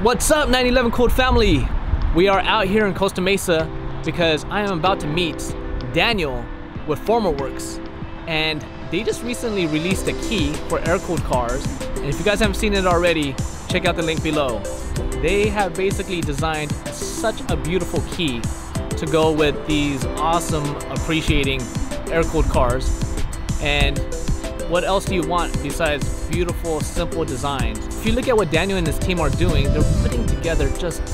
What's up, 911 Cold family? We are out here in Costa Mesa because I am about to meet Daniel with Formawerx, and they just recently released a key for air-cooled cars. And if you guys haven't seen it already, check out the link below. They have basically designed such a beautiful key to go with these awesome appreciating air-cooled cars. And what else do you want besides beautiful, simple designs? If you look at what Daniel and his team are doing, they're putting together just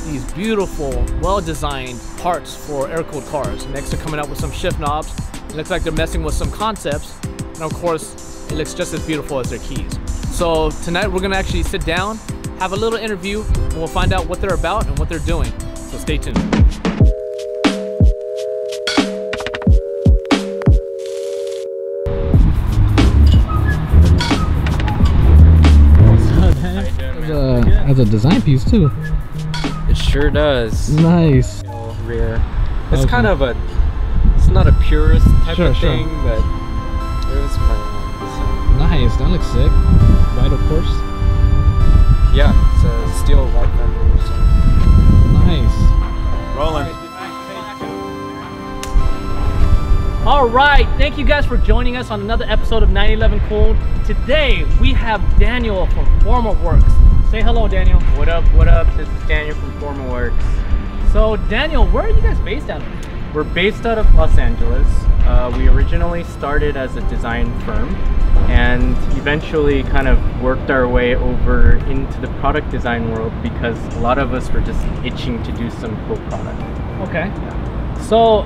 these beautiful, well-designed parts for air-cooled cars. Next, they're coming up with some shift knobs. It looks like they're messing with some concepts. And of course, it looks just as beautiful as their keys. So tonight, we're gonna actually sit down, have a little interview, and we'll find out what they're about and what they're doing. So stay tuned. Has a design piece too. It sure does. Nice. Rear. It's kind of a, it's not a purist type of thing, but it was my own. So. Nice, that looks sick. White, of course. Yeah, it's a steel white fender. So. Nice. Rolling. All right, thank you guys for joining us on another episode of 911 Cold. Today we have Daniel from Formawerx. Say hello, Daniel. What up? What up? This is Daniel from Formawerx. So, Daniel, where are you guys based out of? We're based out of Los Angeles. We originally started as a design firm and eventually kind of worked our way over into the product design world because a lot of us were just itching to do some cool product. Okay. Yeah. So,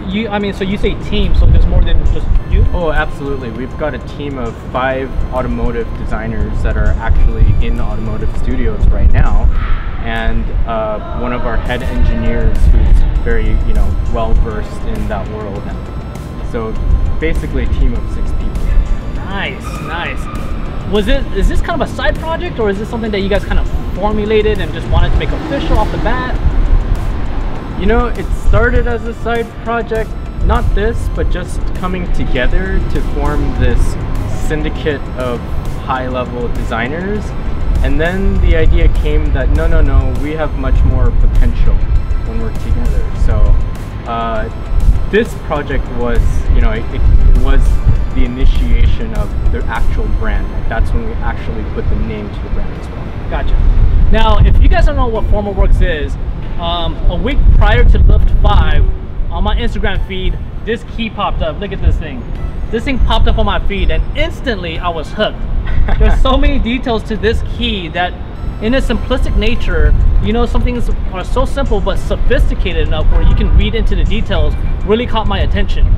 so you say team, so there's more than just you? Oh, absolutely. We've got a team of 5 automotive designers that are actually in automotive studios right now, and one of our head engineers who's very, well versed in that world. So basically a team of 6 people. Nice, nice. Is this kind of a side project, or is this something that you guys kind of formulated and just wanted to make official off the bat? It started as a side project, not this, but just coming together to form this syndicate of high-level designers. And then the idea came that no, we have much more potential when we're together. So this project was, it was the initiation of the actual brand. Like, that's when we actually put the name to the brand as well. Gotcha. Now, if you guys don't know what Formawerx is, a week prior to Lift 5, on my Instagram feed, this key popped up. Look at this thing. This thing popped up on my feed, and instantly I was hooked. There's so many details to this key that, in its simplistic nature, some things are so simple but sophisticated enough where you can read into the details. Really caught my attention.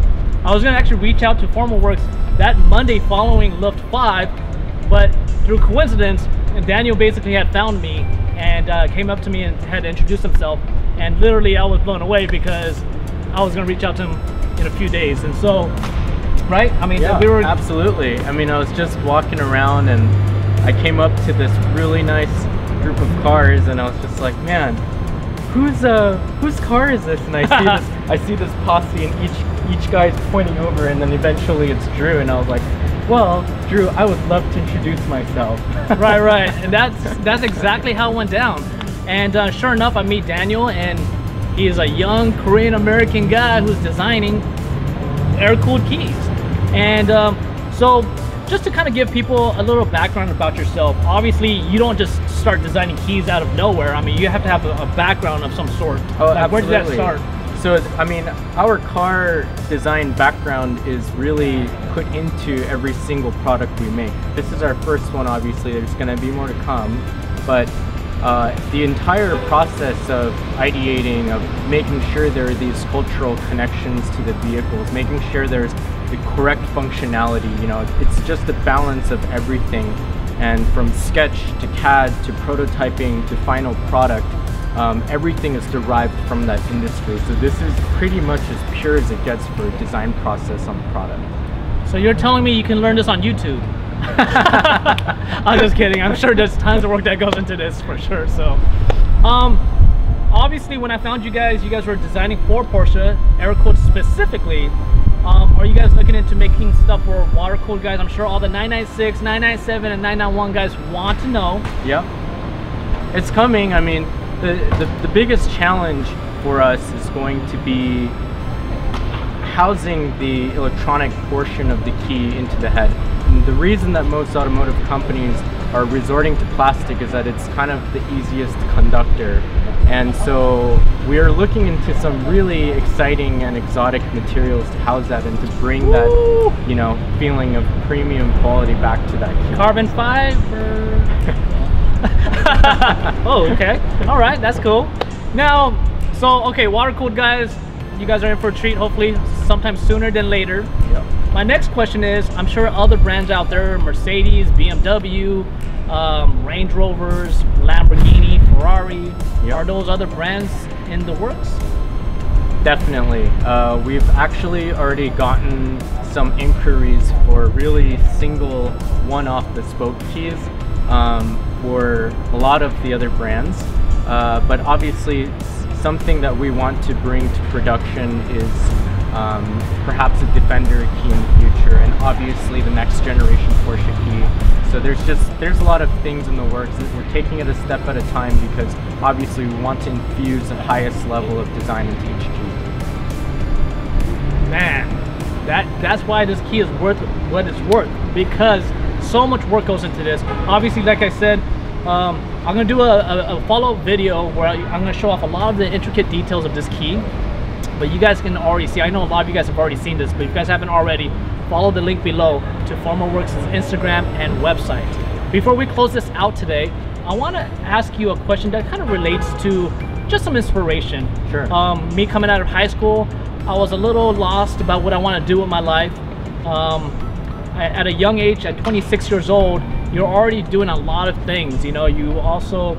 I was gonna actually reach out to Formawerx that Monday following Lift 5, but through coincidence, Daniel basically had found me and came up to me and had introduced himself, and literally I was blown away because I was gonna reach out to him in a few days. And so, right? Yeah, we were absolutely. I was just walking around and I came up to this really nice group of cars and I was just like, man, whose car is this? And I see this posse and each guy's pointing over, and then eventually it's Drew, and I was like, well, Drew, I would love to introduce myself. right. And that's exactly how it went down. And sure enough, I meet Daniel, and he is a young Korean American guy who's designing air-cooled keys. And so just to kind of give people a little background about yourself, obviously you don't just start designing keys out of nowhere. You have to have a background of some sort. Oh, like, absolutely. where did that start? So, our car design background is really put into every single product we make. This is our first one, obviously. There's going to be more to come, but the entire process of ideating, of making sure there are these cultural connections to the vehicles, making sure there's the correct functionality, it's just a balance of everything. And from sketch to CAD to prototyping to final product, everything is derived from that industry. So this is pretty much as pure as it gets for a design process on the product. So you're telling me you can learn this on YouTube? I'm just kidding. I'm sure there's tons of work that goes into this for sure. So, obviously, when I found you guys were designing for Porsche, air-cooled specifically. Are you guys looking into making stuff for water-cooled guys? I'm sure all the 996, 997, and 991 guys want to know. Yep. It's coming. I mean, the biggest challenge for us is going to be housing the electronic portion of the key into the head. And the reason that most automotive companies are resorting to plastic is that it's kind of the easiest conductor. And so we are looking into some really exciting and exotic materials to house that and to bring that, you know, feeling of premium quality back to that key. Carbon fiber. Oh, okay. All right, that's cool. Now, so okay, water-cooled guys, you guys are in for a treat. Hopefully, sometime sooner than later. Yep. My next question is, I'm sure other brands out there, Mercedes, BMW, Range Rovers, Lamborghini, Ferrari, are those other brands in the works? Definitely. We've actually already gotten some inquiries for really single one-off bespoke keys for a lot of the other brands. But obviously something that we want to bring to production is perhaps a Defender key in the future, and obviously the next generation Porsche key. So there's a lot of things in the works. We're taking it a step at a time because obviously we want to infuse the highest level of design into each key. Man, that's why this key is worth what it's worth, because so much work goes into this. Obviously, like I said, I'm gonna do a follow-up video where I'm gonna show off a lot of the intricate details of this key. But you guys can already see, I know a lot of you guys have already seen this, but if you guys haven't already, follow the link below to Formawerx's Instagram and website. Before we close this out today, I want to ask you a question that kind of relates to just some inspiration. Sure. Me coming out of high school, I was a little lost about what I want to do with my life. At a young age, at 26 years old, you're already doing a lot of things. You know, you also,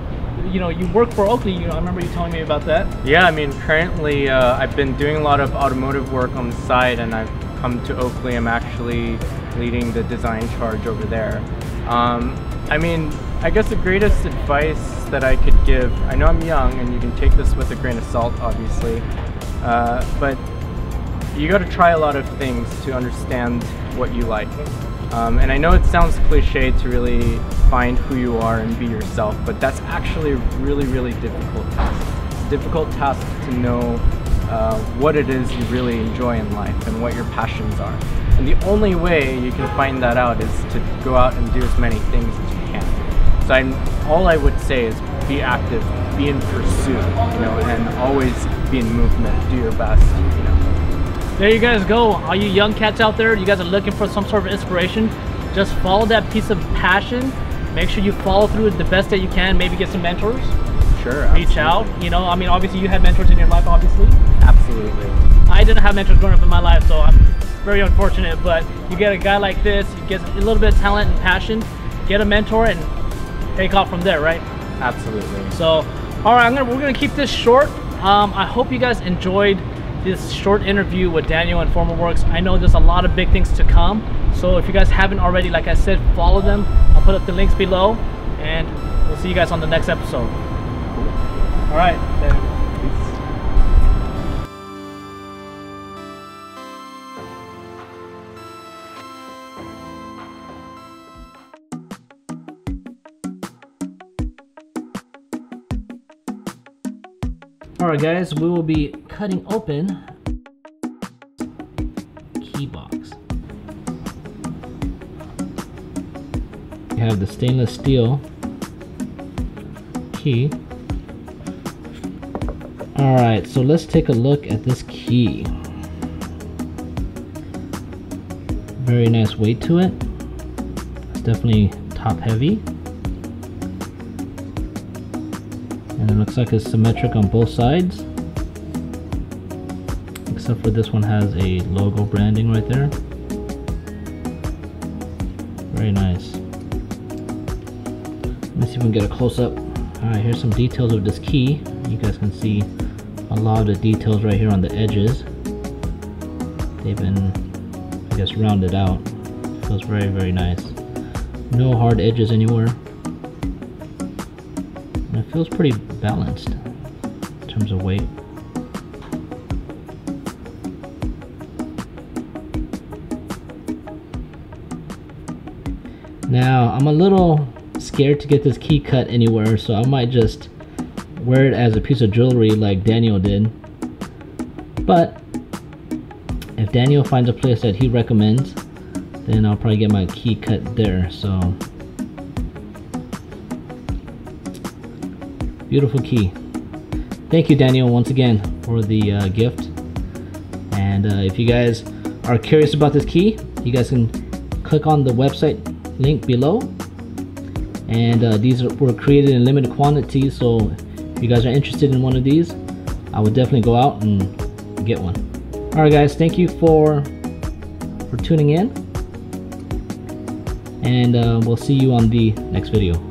you know, you work for Oakley. You know, I remember you telling me about that. Yeah, I mean, currently I've been doing a lot of automotive work on the side, and I've come to Oakley. I'm actually leading the design charge over there. I mean, I guess the greatest advice that I could give, I know I'm young and you can take this with a grain of salt, obviously, but you got to try a lot of things to understand what you like. And I know it sounds cliche to really find who you are and be yourself, but that's actually a really, really difficult task. It's a difficult task to know what it is you really enjoy in life and what your passions are. And the only way you can find that out is to go out and do as many things as you can. So all I would say is be active, be in pursuit, you know, and always be in movement, do your best, you know. There you guys go. All you young cats out there, you guys are looking for some sort of inspiration, just follow that piece of passion. Make sure you follow through the best that you can. Maybe get some mentors. Sure, absolutely. Reach out. You know, I mean, obviously you had mentors in your life, obviously. Absolutely. I didn't have mentors growing up in my life, so I'm very unfortunate. But you get a guy like this, you get a little bit of talent and passion, get a mentor, and take off from there, right? Absolutely. So, all right, we're gonna keep this short. I hope you guys enjoyed this short interview with Daniel and Formawerx. I know there's a lot of big things to come, so if you guys haven't already, like I said, follow them. I'll put up the links below, and we'll see you guys on the next episode. Cool. All right, then. Alright guys, we will be cutting open key box. We have the stainless steel key. Alright, so let's take a look at this key. Very nice weight to it. It's definitely top heavy. And it looks like it's symmetric on both sides, except for this one has a logo branding right there. Very nice. Let me see if we can get a close-up. Alright, here's some details of this key. You guys can see a lot of the details right here on the edges. They've been, I guess, rounded out. Feels very, very nice. No hard edges anywhere. And it feels pretty balanced in terms of weight. Now, I'm a little scared to get this key cut anywhere, so I might just wear it as a piece of jewelry like Daniel did. But if Daniel finds a place that he recommends, then I'll probably get my key cut there. So beautiful key. Thank you, Daniel, once again for the gift. And if you guys are curious about this key, you guys can click on the website link below. And these were created in limited quantity, so if you guys are interested in one of these, I would definitely go out and get one. Alright guys, thank you for tuning in, and we'll see you on the next video.